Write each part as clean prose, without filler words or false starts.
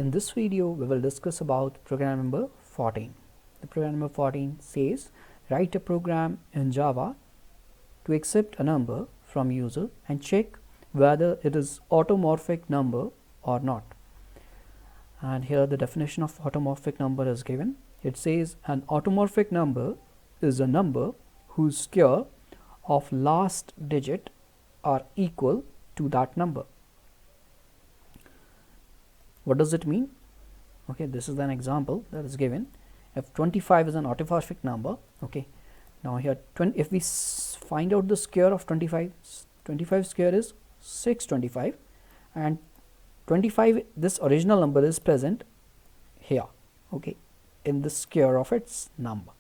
In this video, we will discuss about program number 14. The program number 14 says, write a program in Java to accept a number from user and check whether it is automorphic number or not. And here the definition of automorphic number is given. It says an automorphic number is a number whose square of last digit are equal to that number. What does it mean? Okay, this is an example that is given. If 25 is an automorphic number, okay, now here if we find out the square of 25, 25 square is 625, and 25, this original number is present here, okay, in the square of its number,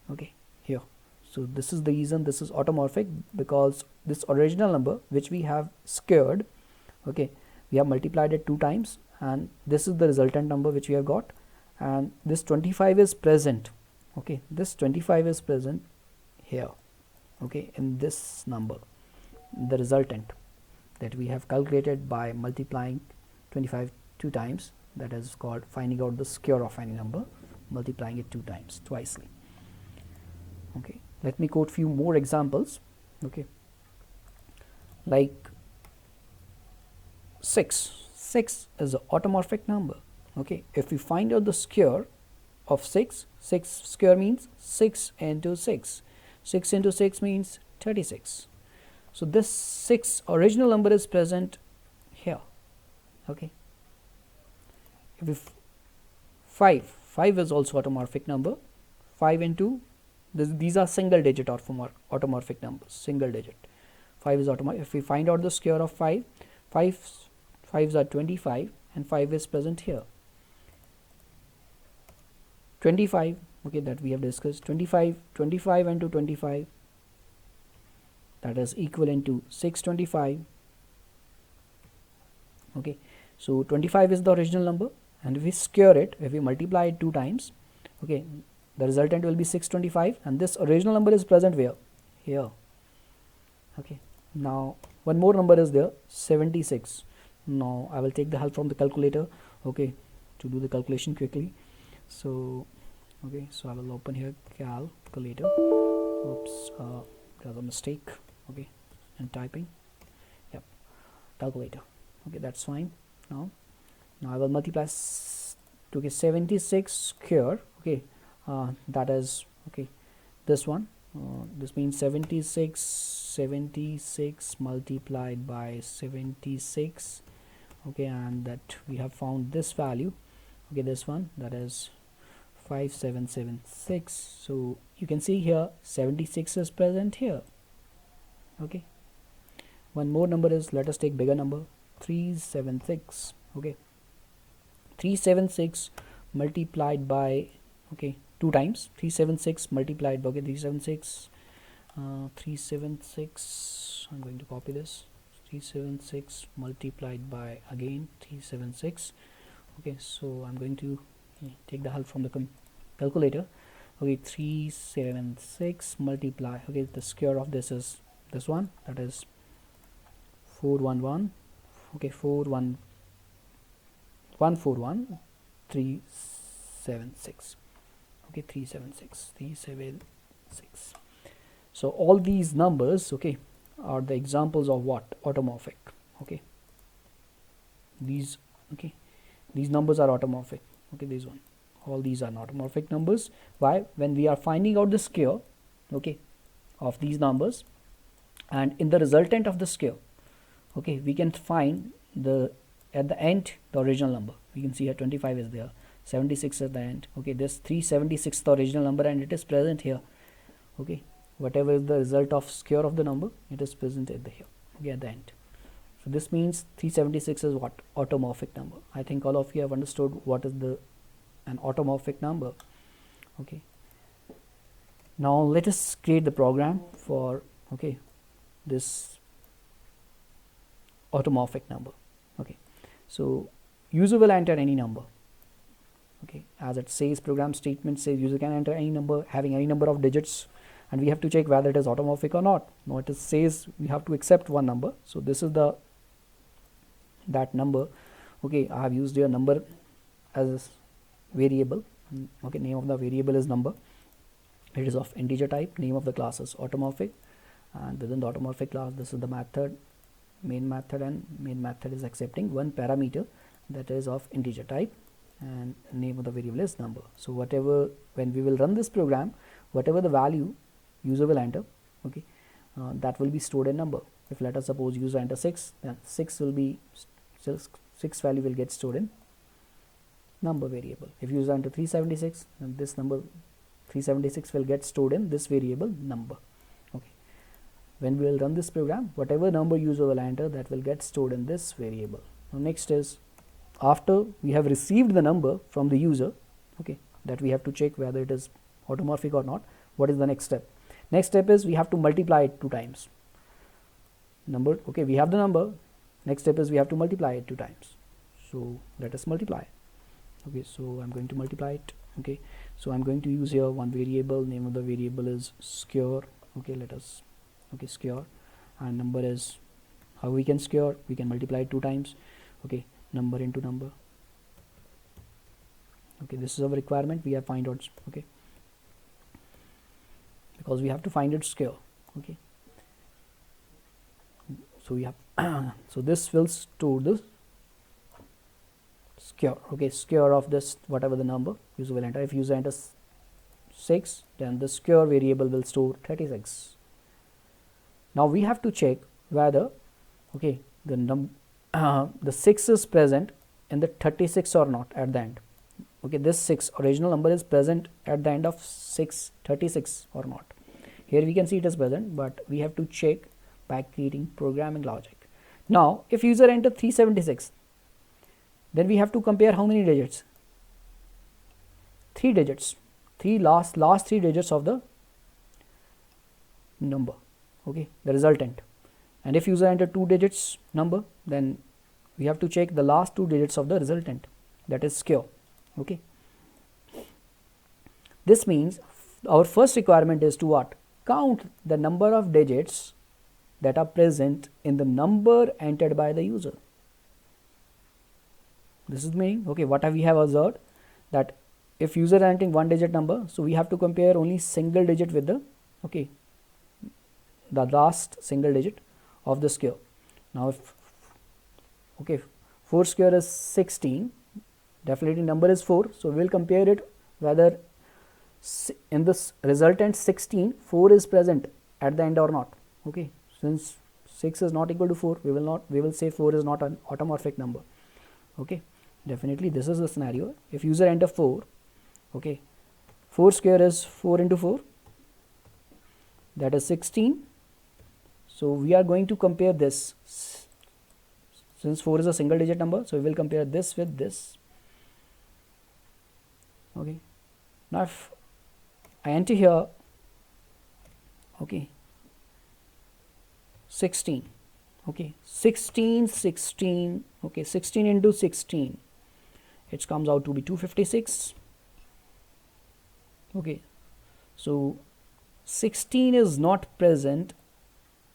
okay, here. So this is the reason this is automorphic, because this original number which we have squared, okay, we have multiplied it 2 times, and this is the resultant number which we have got, and this 25 is present, okay, this 25 is present here, okay, in this number, the resultant that we have calculated by multiplying 25 2 times. That is called finding out the square of any number, multiplying it 2 times, twicely. Okay, let me quote few more examples. Okay, like 6 is an automorphic number. Okay, if we find out the square of 6 square means 6 into 6 into 6 means 36. So this 6 original number is present here. Okay, if 5 is also automorphic number. 5 into these are single digit automorphic numbers, single digit. 5 is automorphic. If we find out the square of 5 5's are 25 and 5 is present here. 25, okay, that we have discussed. 25 into 25, that is equivalent to 625. Okay, so 25 is the original number, and if we square it, if we multiply it 2 times, okay, the resultant will be 625, and this original number is present where? Here. Okay, now one more number is there, 76. Now I will take the help from the calculator, okay, to do the calculation quickly. So okay, so I will open here calculator. Oops, there's a mistake, okay, in typing. Yep, calculator. Okay, that's fine. Now I will multiply to get 76 square. Okay, that is, okay, this one, this means 76 multiplied by 76, okay, and that we have found this value, okay, this one, that is 5776. so you can see here 76 is present here. Okay, one more number is, let us take bigger number, 376. Okay, 376 multiplied by, okay, 2 times, 376 multiplied by, okay, 376 I'm going to copy this, 376 multiplied by again 376. okay, so I'm going to take the help from the calculator. Okay, 376 multiply, okay, the square of this is this one, that is 411, okay, 141 376, okay, 376. So all these numbers, okay, are the examples of what? Automorphic. Okay, these, okay, these numbers are automorphic. Okay, this one, all these are automorphic numbers. Why? When we are finding out the square, okay, of these numbers, and in the resultant of the square, okay, we can find the at the end the original number. We can see here 25 is there, 76 at the end. Okay, this 376 the original number, and it is present here. Okay, whatever is the result of square of the number, it is present at the here, okay, at the end. So this means 376 is what? Automorphic number. I think all of you have understood what is an automorphic number. Okay, now let us create the program for, okay, this automorphic number. Okay, so user will enter any number. Okay, as it says, program statement says user can enter any number having any number of digits, and we have to check whether it is automorphic or not. Now it says we have to accept one number, so this is that number. okay, I have used here number as variable. Okay, name of the variable is number. It is of integer type. Name of the class is automorphic, and within the automorphic class, this is the method, main method, and main method is accepting one parameter that is of integer type, and name of the variable is number. So whatever, when we will run this program, whatever the value user will enter, okay, that will be stored in number. If let us suppose user enter 6, then 6 will be 6 value will get stored in number variable. If user enter 376, then this number 376 will get stored in this variable number. Okay, when we will run this program, whatever number user will enter, that will get stored in this variable. Now next is, after we have received the number from the user, okay, that we have to check whether it is automorphic or not. What is the next step? Next step is we have to multiply it 2 times. Number, okay, we have the number. Next step is we have to multiply it 2 times. So let us multiply. Okay, so I'm going to multiply it. Okay, so I'm going to use here one variable. Name of the variable is square. Okay, let us, okay, square, and number is, how we can square? We can multiply it 2 times. Okay, number into number. Okay, this is our requirement. We have find out. Okay, because we have to find it square. Okay, so we have so this will store the square. Okay, square of this, whatever the number user will enter. If user enters 6, then the square variable will store 36. Now we have to check whether, okay, the 6 is present in the 36 or not at the end. Okay, this 6 original number is present at the end of 36 or not. Here we can see it is present, but we have to check by creating programming logic. Now if user enter 376, then we have to compare how many digits? 3 digits, last 3 digits of the number, okay, the resultant. And if user enter 2 digits number, then we have to check the last 2 digits of the resultant, that is square. Okay, this means our first requirement is to what? Count the number of digits that are present in the number entered by the user. This is meaning, okay, what we have observed, that if user entering 1 digit number, so we have to compare only single digit with the, okay, the last single digit of the square. Now if, okay, 4 square is 16, definitely number is 4, so we will compare it whether in this resultant 16 4 is present at the end or not. Okay, since 6 is not equal to 4, we will say 4 is not an automorphic number. Okay, definitely this is the scenario. If user enter 4, okay, 4 square is 4 into 4, that is 16. So we are going to compare this, since 4 is a single digit number, so we will compare this with this. Okay, now if I enter here, okay, 16, okay, 16, okay, 16 into 16, it comes out to be 256. Okay, so 16 is not present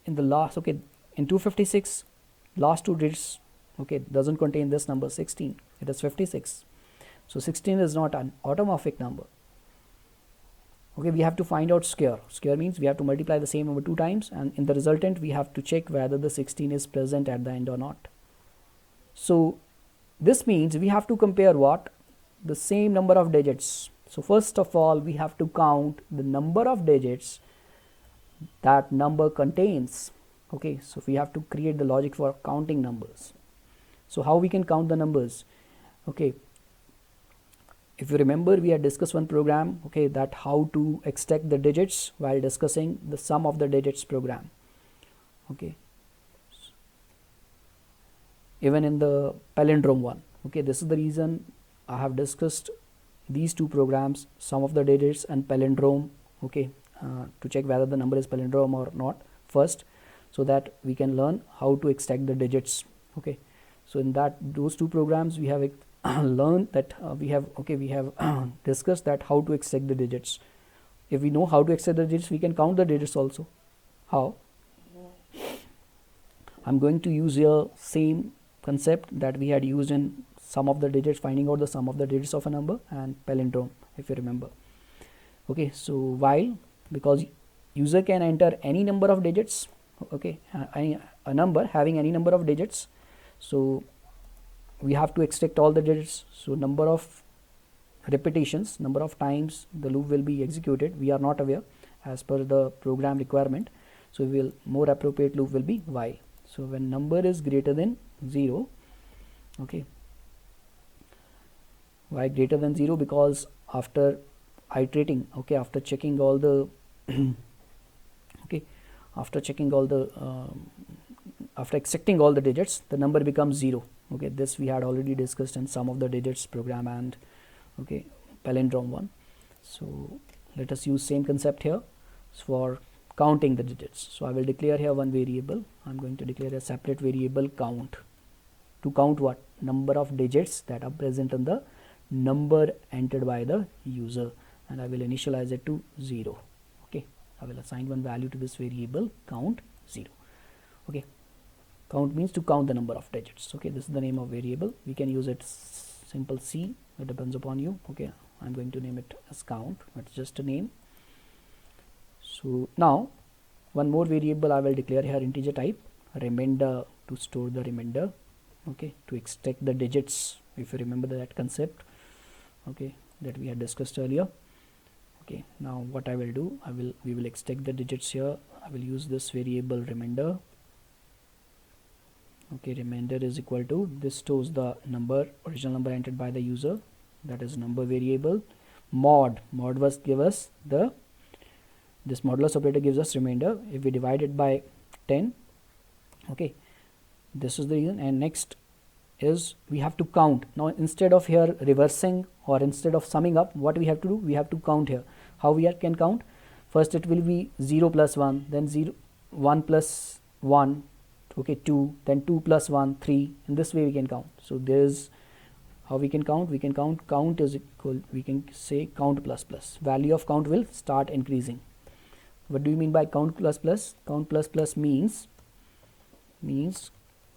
in the last, okay, in 256 last 2 digits, okay, doesn't contain this number 16, it is 56. So 16 is not an automorphic number. Okay, we have to find out square. Square means we have to multiply the same number 2 times, and in the resultant we have to check whether the 16 is present at the end or not. So this means we have to compare what? The same number of digits. So first of all, we have to count the number of digits that number contains. Okay, so we have to create the logic for counting numbers. So how we can count the numbers? Okay, if you remember, we had discussed one program, okay, that how to extract the digits while discussing the sum of the digits program. Okay, even in the palindrome one. Okay, this is the reason I have discussed these 2 programs, sum of the digits and palindrome. Okay, to check whether the number is palindrome or not first, so that we can learn how to extract the digits. Okay, so in those 2 programs we have learned that we have discussed that how to extract the digits. If we know how to extract the digits, we can count the digits also. How? I'm going to use here same concept that we had used in sum of the digits, finding out the sum of the digits of a number, and palindrome, if you remember. Okay, so while, because user can enter any number of digits, okay, a number having any number of digits, so we have to extract all the digits. So number of repetitions, number of times the loop will be executed, we are not aware as per the program requirement. So we will, more appropriate loop will be while. So when number is greater than 0, okay, why greater than 0? Because after iterating, okay, after checking all the okay, after checking all the after extracting all the digits, the number becomes 0. Okay, this we had already discussed in sum of the digits program and okay, palindrome one. So let us use same concept here for counting the digits. So I will declare here one variable. I'm going to declare a separate variable count, to count what? Number of digits that are present in the number entered by the user, and I will initialize it to 0. Okay, I will assign one value to this variable count 0. Okay, count means to count the number of digits. Okay, this is the name of variable. We can use it simple C, it depends upon you. Okay, I'm going to name it as count. It's just a name. So now one more variable I will declare here, integer type, remainder, to store the remainder. Okay, to extract the digits, if you remember that concept, okay, that we had discussed earlier. Okay, now what I will do, we will extract the digits here. I will use this variable remainder. Okay, remainder is equal to, this stores the number, original number entered by the user, that is number variable. Mod was give us the, this modulus operator gives us remainder. If we divide it by 10, okay, this is the reason. And next is we have to count. Now instead of here reversing or instead of summing up, what we have to do, we have to count here. How we can count? First it will be 0 plus 1, then 0, 1 plus 1, okay, 2, then 2 plus 1, 3. In this way we can count. So there's how we can count. We can count is equal, we can say count plus plus, value of count will start increasing. What do you mean by count plus plus? Count plus plus means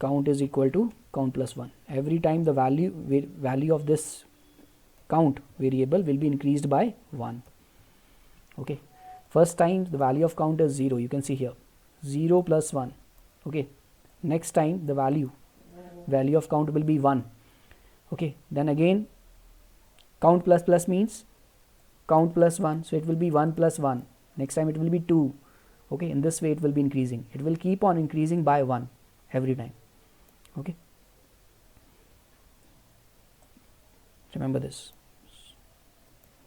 count is equal to count plus 1. Every time the value of this count variable will be increased by 1. Okay, first time the value of count is 0, you can see here 0 plus 1. Okay, next time the value of count will be 1. Okay, then again count plus plus means count plus 1, so it will be 1 plus 1. Next time it will be 2. Okay, in this way it will be increasing, it will keep on increasing by 1 every time. Okay, remember this.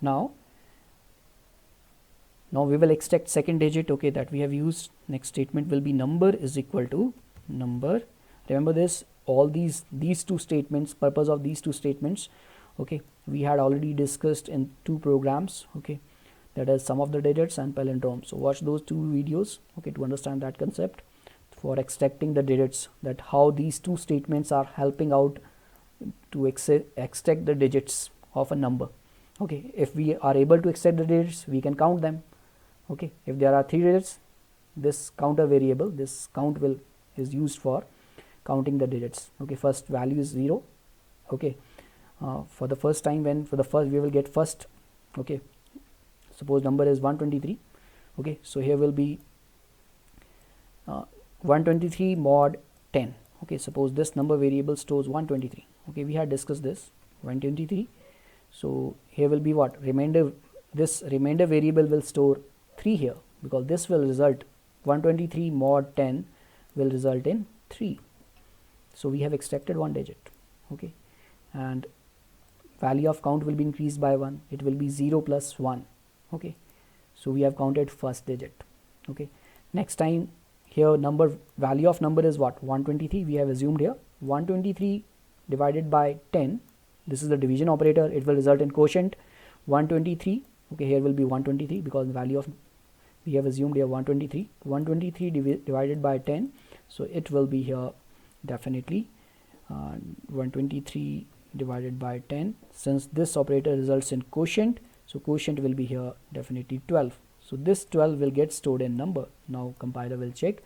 Now we will extract second digit, okay, that we have used. Next statement will be number is equal to number. Remember this, all these two statements, purpose of these two statements, okay, we had already discussed in 2 programs, okay, that is sum of the digits and palindrome. So watch those 2 videos, okay, to understand that concept for extracting the digits, that how these 2 statements are helping out to extract the digits of a number. Okay, if we are able to extract the digits, we can count them. Okay, if there are 3 digits, this counter variable, this count is used for counting the digits. Okay, first value is 0. Okay, for the first time, we will get first, okay, suppose number is 123. Okay, so here will be 123 mod 10. Okay, suppose this number variable stores 123. Okay, we had discussed this 123. So here will be what? Remainder. This remainder variable will store 3 here, because this will result 123 mod 10 will result in 3. So we have extracted one digit. Okay, and value of count will be increased by 1. It will be 0 plus 1. Okay, so we have counted first digit. Okay, next time here value of number is what? 123. We have assumed here 123 divided by 10. This is the division operator. It will result in quotient 123. Okay, here will be 123 because the value of, we have assumed here 123. 123 divided by 10. So it will be here definitely 123 divided by 10. Since this operator results in quotient, so quotient will be here definitely 12. So this 12 will get stored in number. Now compiler will check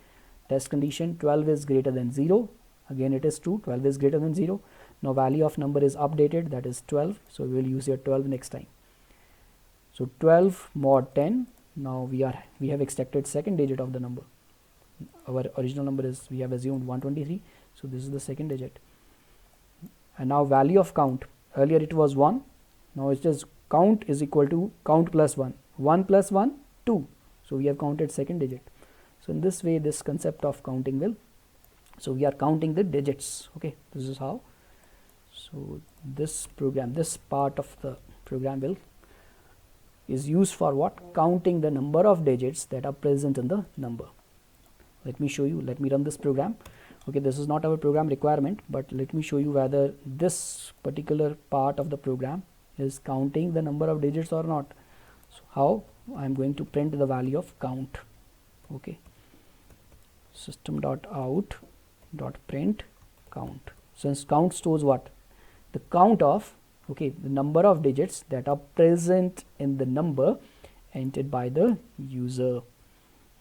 test condition, 12 is greater than 0, again it is true, 12 is greater than 0. Now value of number is updated, that is 12, so we will use here 12 next time. So 12 mod 10, now we have extracted second digit of the number. Our original number is, we have assumed 123, so this is the second digit. And now value of count, earlier it was 1, now it is count is equal to count plus 1, 1 plus 1, 2, so we have counted second digit. So in this way this concept of counting will, so we are counting the digits, okay, this is how. So this program, this part of the program is used for what? Counting the number of digits that are present in the number. Let me show you, let me run this program. Okay, this is not our program requirement, but let me show you whether this particular part of the program is counting the number of digits or not. So how? I am going to print the value of count. Okay, system.out.print count. Since count stores what? The count of, okay, the number of digits that are present in the number entered by the user.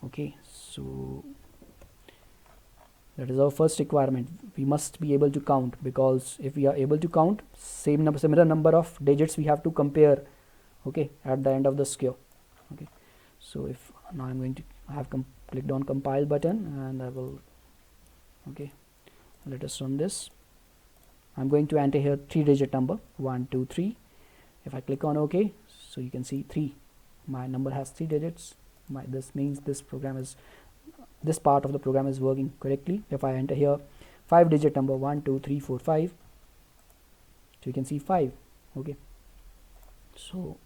Okay, so that is our first requirement. We must be able to count, because if we are able to count similar number of digits, we have to compare, okay, at the end of the skew. Okay, so if now I'm going to have clicked on compile button, and I will, okay, let us run this. I'm going to enter here 3-digit number 1 2 3. If I click on OK, so you can see 3, my number has 3 digits. This means this program is, this part of the program is working correctly. If I enter here 5-digit number 1 2 3 4 5, so you can see 5. Okay, so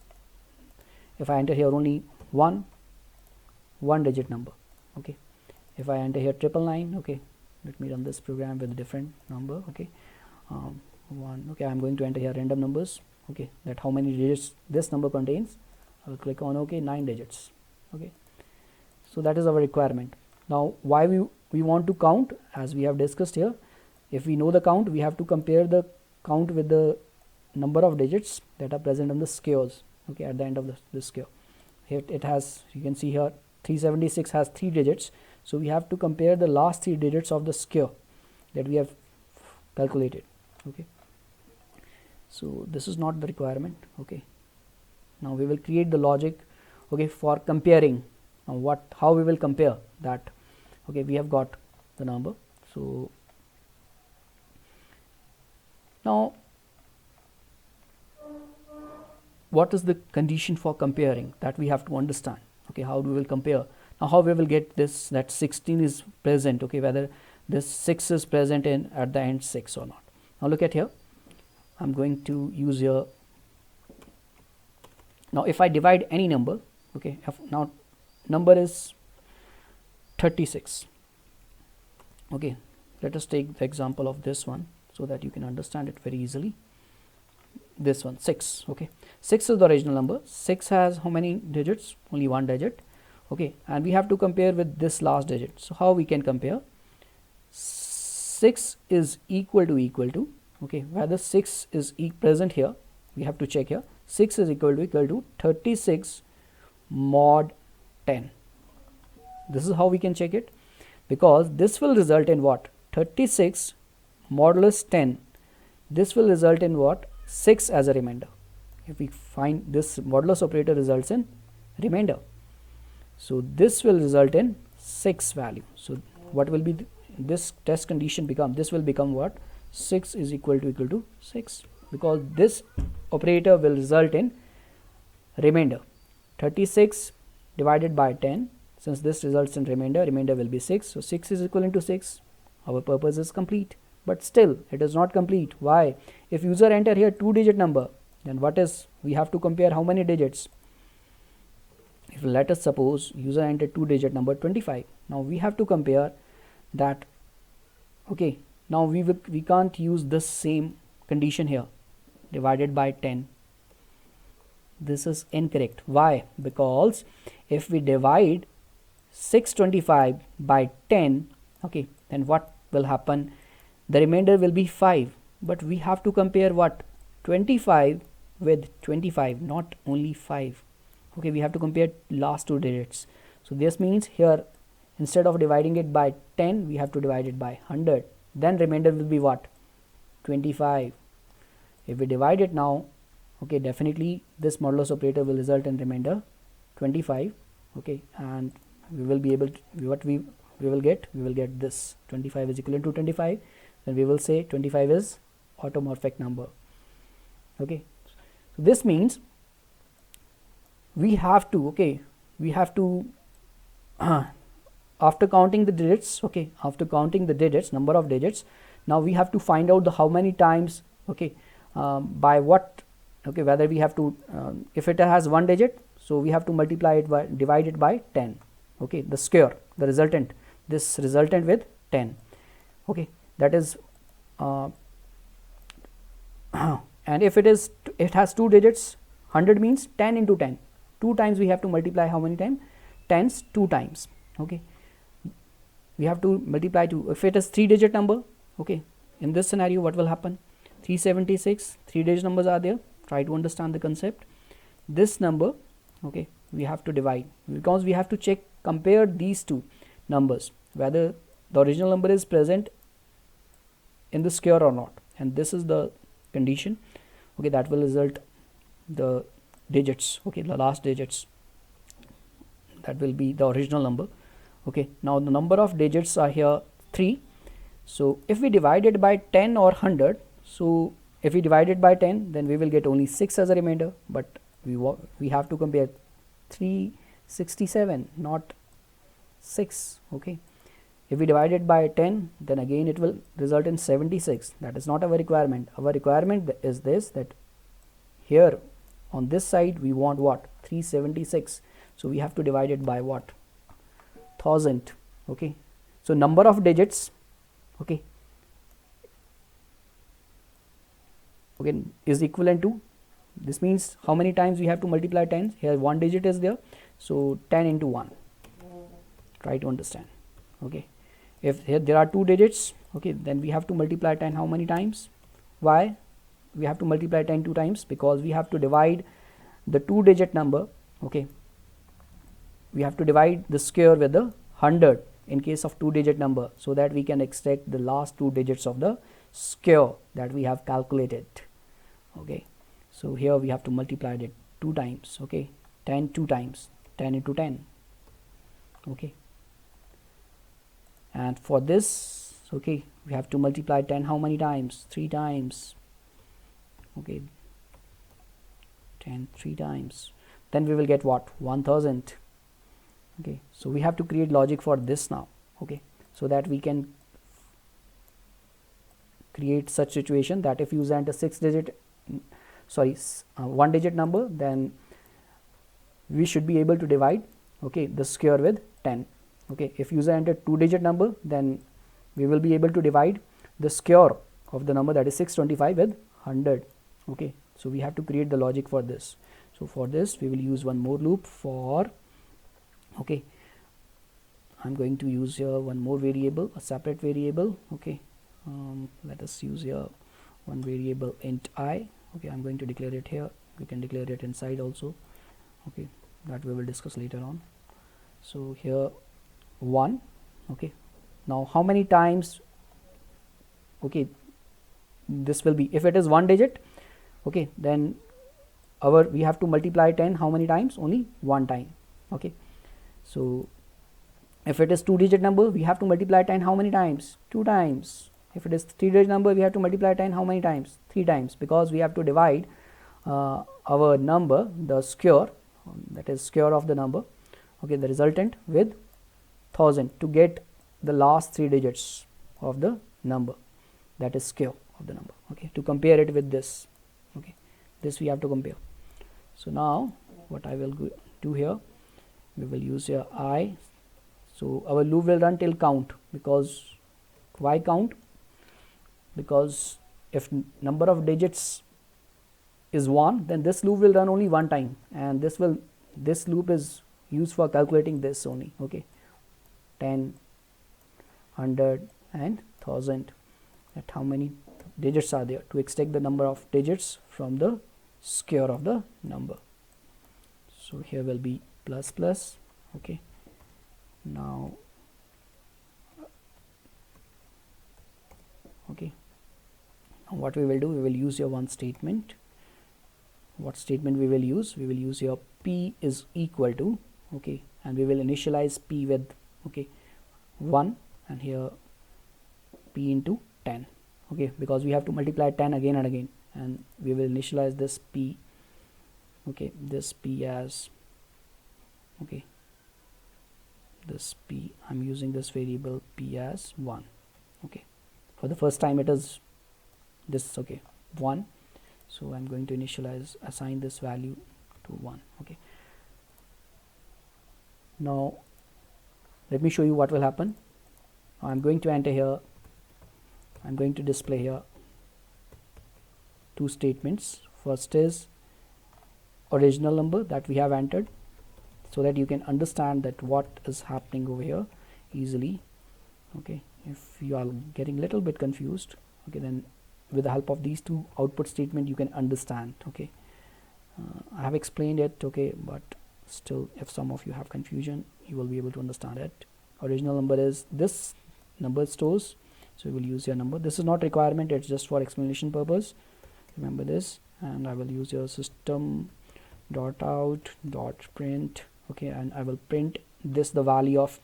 if I enter here only 1-digit number, okay, if I enter here 999, okay, let me run this program with a different number. Okay, 1, okay, I'm going to enter here random numbers, okay, that how many digits this number contains. I will click on OK, 9 digits. Okay, so that is our requirement. Now why we want to count, as we have discussed here, if we know the count, we have to compare the count with the number of digits that are present in the skews, okay, at the end of this skew. Here it has, you can see here 376 has 3 digits, so we have to compare the last 3 digits of the skew that we have calculated. Okay, so this is not the requirement. Okay, now we will create the logic, okay, for comparing. Now how we will compare that? Okay, we have got the number, so now what is the condition for comparing, that we have to understand. Okay, how we will compare? Now how we will get this, that 16 is present, okay, whether this 6 is present in at the end 6 or not. Now look at here, I'm going to use here, now if I divide any number, okay, now number is 36. Okay, let us take the example of this one so that you can understand it very easily. This one, 6. Okay, 6 is the original number. 6 has how many digits? Only 1 digit. Okay, and we have to compare with this last digit. So how we can compare? 6 is equal to, okay, whether 6 is present here, we have to check here. 6 is equal to 36 mod 10. This is how we can check it, because this will result in what? 36 modulus 10. This will result in what? 6 as a remainder. If we find this modulus operator results in remainder, so this will result in 6 value. So what will be this test condition become? This will become what? 6 is equal to 6, because this operator will result in remainder. 36 divided by 10, since this results in remainder will be 6, so 6 is equivalent to 6. Our purpose is complete, but still it is not complete. Why? If user enter here 2-digit number, then what is, we have to compare how many digits. If let us suppose user entered 2-digit number 25, now we have to compare that. Okay, now we can't use this same condition here, divided by 10. This is incorrect. Why? Because if we divide 625 by 10, okay, then what will happen? The remainder will be 5, but we have to compare what? 25 with 25, not only 5. Okay, we have to compare last 2 digits. So this means here, instead of dividing it by 10, we have to divide it by 100. then remainder will be what? 25. If we divide it now, okay, definitely this modulus operator will result in remainder 25, okay, and we will be able to, what we will get this 25 is equivalent to 25, then we will say 25 is automorphic number. Okay, so this means we have to, okay, we have to after counting the digits, okay, after counting the digits, number of digits, now we have to find out the how many times, okay, by what, okay, whether we have to if it has one digit, so we have to multiply it by, divide it by 10, okay, the square, the resultant, this resultant with 10, okay, that is and if it is, it has two digits, 100 means 10 into 10, 2 times we have to multiply how many times? 10s 2 times, okay, we have to multiply to, if it is 3 digit number, okay, in this scenario what will happen? 376, 3 digit numbers are there, try to understand the concept. This number, okay, we have to divide, because we have to check, compare these two numbers whether the original number is present in the square or not, and this is the condition, okay, that will result the digits, okay, the last digits, that will be the original number. Okay, now the number of digits are here 3, so if we divide it by 10 or 100, so if we divide it by 10, then we will get only 6 as a remainder, but we have to compare 367, not 6, okay. If we divide it by 10, then again it will result in 76. That is not our requirement. Our requirement is this, that here on this side we want what? 376. So we have to divide it by what? 1000. Okay. So number of digits, okay, is equivalent to, this means how many times we have to multiply 10. Here one digit is there, so 10 into 1. Try to understand. Okay, if here there are 2 digits, okay, then we have to multiply 10 how many times? Why we have to multiply 10 2 times? Because we have to divide the 2 digit number, okay, we have to divide the square with the 100 in case of 2 digit number, so that we can extract the last 2 digits of the square that we have calculated. Okay, so here we have to multiply it 2 times, okay, 10 2 times, 10 into 10, okay, and for this, okay, we have to multiply 10 how many times? 3 times, okay, 10 3 times, then we will get what? 1000. Okay, so we have to create logic for this now, okay, so that we can create such situation that if you enter 1 digit number, then we should be able to divide, okay, the square with 10. Okay, if user entered 2 digit number, then we will be able to divide the square of the number, that is 625, with 100. Okay, so we have to create the logic for this. So for this we will use one more loop for, okay, I'm going to use here one more variable, a separate variable. Okay, let us use here one variable int I. Okay, I'm going to declare it here. We can declare it inside also, okay, that we will discuss later on. So here 1, okay, now how many times, okay, this will be, if it is 1 digit, okay, then we have to multiply 10 how many times? Only 1 time. Okay, so if it is 2 digit number, we have to multiply 10 how many times? 2 times. If it is 3 digit number, we have to multiply 10 how many times? 3 times, because we have to divide our number, the square, that is square of the number, okay, the resultant, with 1000 to get the last 3 digits of the number, that is square of the number. Okay, to compare it with this, okay, this we have to compare. So now what I will do here, we will use here I. So our loop will run till count, because why count? Because if number of digits is 1, then this loop will run only 1 time, and this loop is used for calculating this only. Okay, 10, 100 and 1000, that how many digits are there, to extract the number of digits from the square of the number. So here will be plus plus. Okay, now Okay, now what we will do, we will use your one statement. What statement we will use? We will use your p is equal to, okay, and we will initialize p with, okay, 1, and here p into 10, okay, because we have to multiply 10 again and again, and we will initialize this p, okay, this p as, okay, this p, I'm using this variable p as 1, okay, for the first time it is this, okay, 1, so I'm going to assign this value to 1, okay. Now let me show you what will happen. I'm going to enter here, I'm going to display here two statements. First is original number that we have entered, so that you can understand that what is happening over here easily, okay. If you are getting little bit confused, okay, then with the help of these two output statement you can understand, okay. I have explained it, okay, but still if some of you have confusion, you will be able to understand it. Original number is this number stores, so we will use your number. This is not requirement, it's just for explanation purpose, remember this. And I will use your system dot out dot print, okay, and I will print this, the value of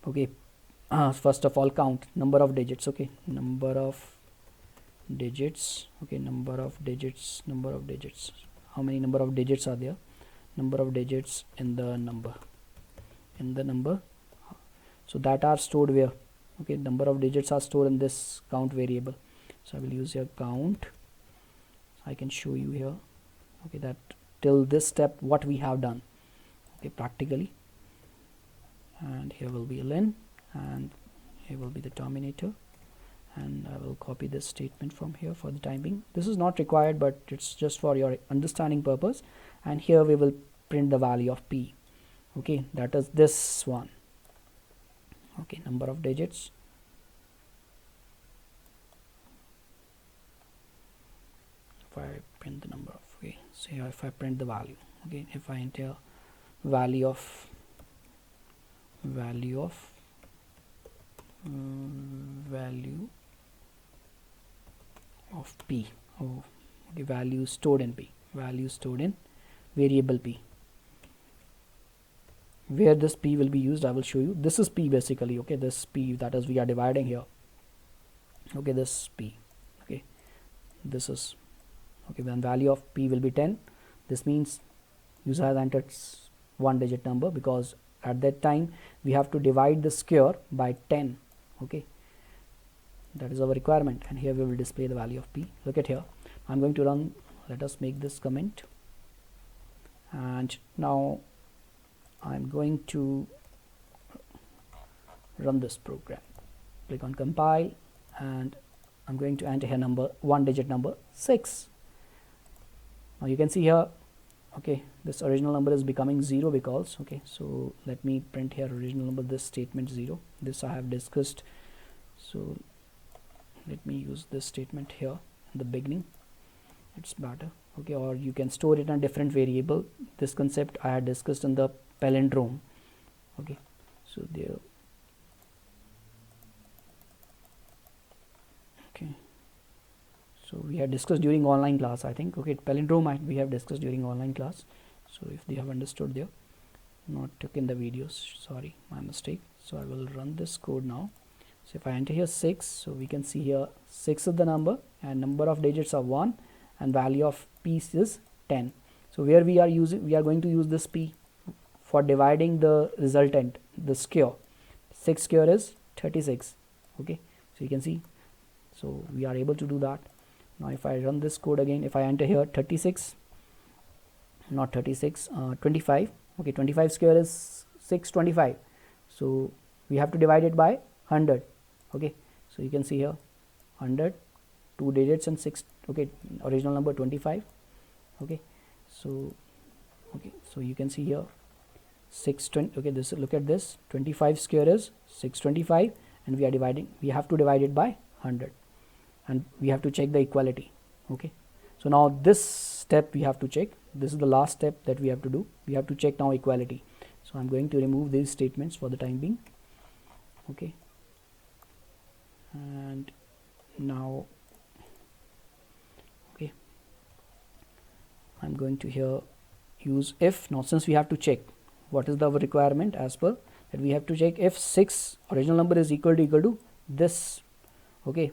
okay, first of all count number of digits, okay, number of digits, okay, number of digits, how many number of digits are there, number of digits in the number, so that are stored where, okay, number of digits are stored in this count variable. So I will use your count, I can show you here, okay, that till this step what we have done, okay, practically. And here will be len, and here will be the terminator, and I will copy this statement from here for the time being. This is not required, but it's just for your understanding purpose. And here we will print the value of p, okay, that is this one, okay, number of digits, if I print the number of, okay, so here if I print the value, okay, if I enter value of p, oh, okay, value stored in p, value stored in variable p. Where this p will be used, I will show you. This is p basically, okay, this p, that is we are dividing here, okay, this p, okay, this is, okay, when value of p will be 10, this means user has entered one digit number, because at that time we have to divide the square by 10, okay, that is our requirement. And here we will display the value of p. Look at here, I'm going to run, let us make this comment, and now I'm going to run this program. Click on compile, and I'm going to enter here number, one digit number 6. Now you can see here, okay, this original number is becoming 0 because, okay, so let me print here original number, this statement 0, this I have discussed, so let me use this statement here in the beginning, it's better, okay, or you can store it in a different variable. This concept I had discussed in the palindrome, okay, so there, okay, so we had discussed during online class, I think, okay, palindrome we have discussed during online class, so if they have understood there, not took in the videos, sorry, my mistake. So I will run this code now. So if I enter here 6, so we can see here 6 is the number, and number of digits are 1, and value of p is 10. So where we are going to use this p for dividing the resultant, the square. 6 square is 36, okay, so you can see, so we are able to do that. Now if I run this code again, if I enter here 36, not 36, 25, okay, 25 square is 625, so we have to divide it by 100, okay, so you can see here 100, 2 digits and 6, okay, original number 25, okay, so you can see here 620, okay, this, look at this, 25 square is 625, and we have to divide it by 100, and we have to check the equality, okay. So now this step we have to check, this is the last step that we have to do, we have to check now equality. So I'm going to remove these statements for the time being, okay, and now okay, I'm going to here use if. Now since we have to check what is the requirement, as per that we have to check if 6 original number is equal to this, okay,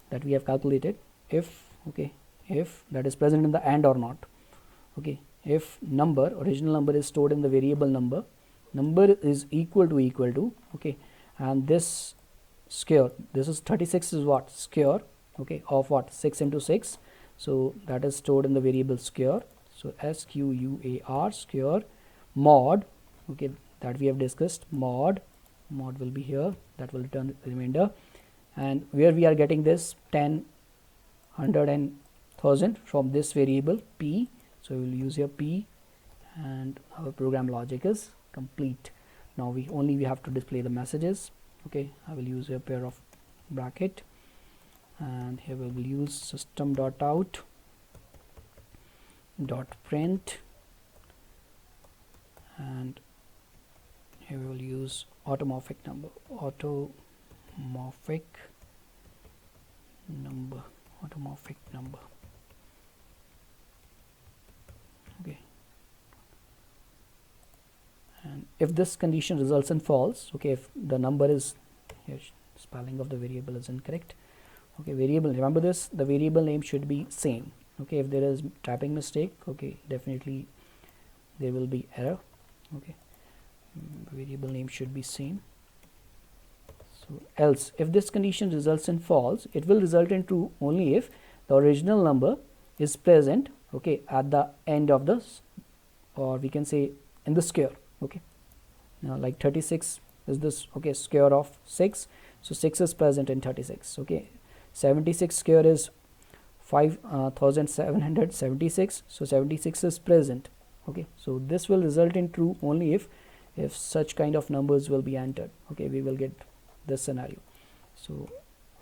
that we have calculated. If okay, if that is present in the AND or not. Okay, if original number is stored in the variable number is equal to okay, and this square, this is 36 is what, square, okay, of what, 6 into 6, so that is stored in the variable square. So squar square mod, okay, that we have discussed, mod will be here, that will return the remainder, and where we are getting this 10, 100 and 1000 from this variable p. So we will use here p, and our program logic is complete. Now we have to display the messages. Okay, I will use a pair of bracket, and here we will use system.out .print, and here we will use automorphic number. Okay, and if this condition results in false, okay, if the number is here, spelling of the variable is incorrect. Okay, variable, remember this, the variable name should be same. Okay, if there is typing mistake, okay, definitely there will be error. Okay, variable name should be same. So else, if this condition results in false, it will result in true only if the original number is present, okay, at the end of this, or we can say in the square. Okay, now like 36 is this, okay, square of 6, so 6 is present in 36. Okay, 76 square is 5776, so 76 is present. Okay, so this will result in true only if such kind of numbers will be entered. Okay, we will get this scenario. So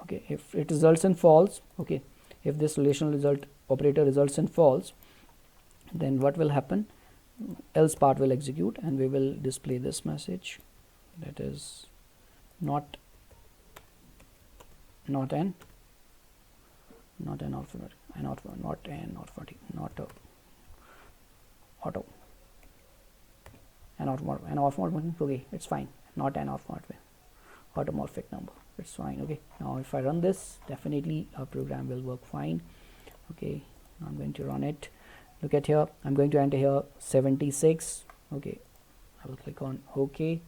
okay, if it results in false, okay, if this relational result operator results in false, then what will happen, else part will execute, and we will display this message, that is not an automorphic, okay, it's fine, not an automorphic number, it's fine. Okay, now if I run this, definitely our program will work fine. Okay, I'm going to run it. Look at here, I'm going to enter here 76. Okay, I will click on OK.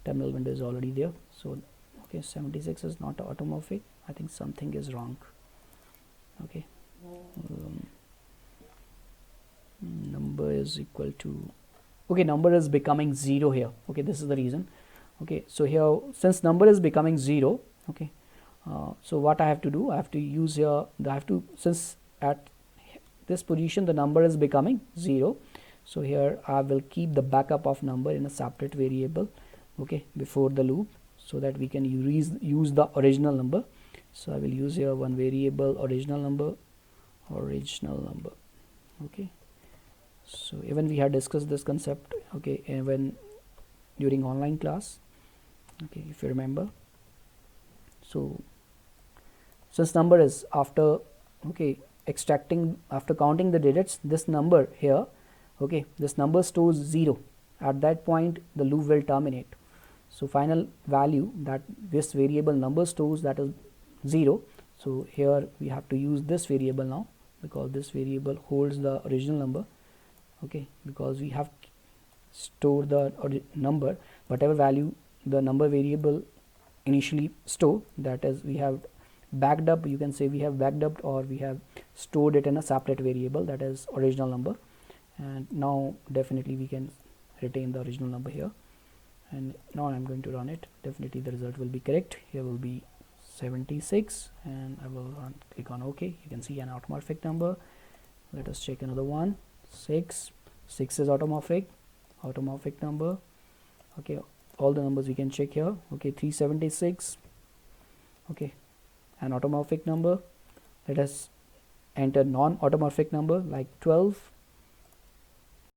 Terminal window is already there. So okay, 76 is not automorphic. I think something is wrong. Okay, number is equal to, okay, number is becoming 0 here. Okay, this is the reason. Okay, so here since number is becoming 0, okay, so what I have to do, I have to use here, since at this position the number is becoming 0, so here I will keep the backup of number in a separate variable, okay, before the loop, so that we can use the original number. So I will use here one variable original number. Okay, so even we had discussed this concept, okay, even during online class, okay, if you remember. So since number is after, okay, after counting the digits, this number here, okay, this number stores 0. At that point the loop will terminate. So final value that this variable number stores, that is 0. So here we have to use this variable now, because this variable holds the original number. Okay, because we have stored the number, whatever value the number variable initially store, that is we have backed up, you can say we have backed up, or we have stored it in a separate variable, that is original number, and now definitely we can retain the original number here. And now I'm going to run it. Definitely the result will be correct. Here will be 76, and I will click on OK. You can see an automorphic number. Let us check another one. 6 is automorphic number. Okay, all the numbers we can check here. Okay, 376, okay, an automorphic number. Let us enter non-automorphic number like 12.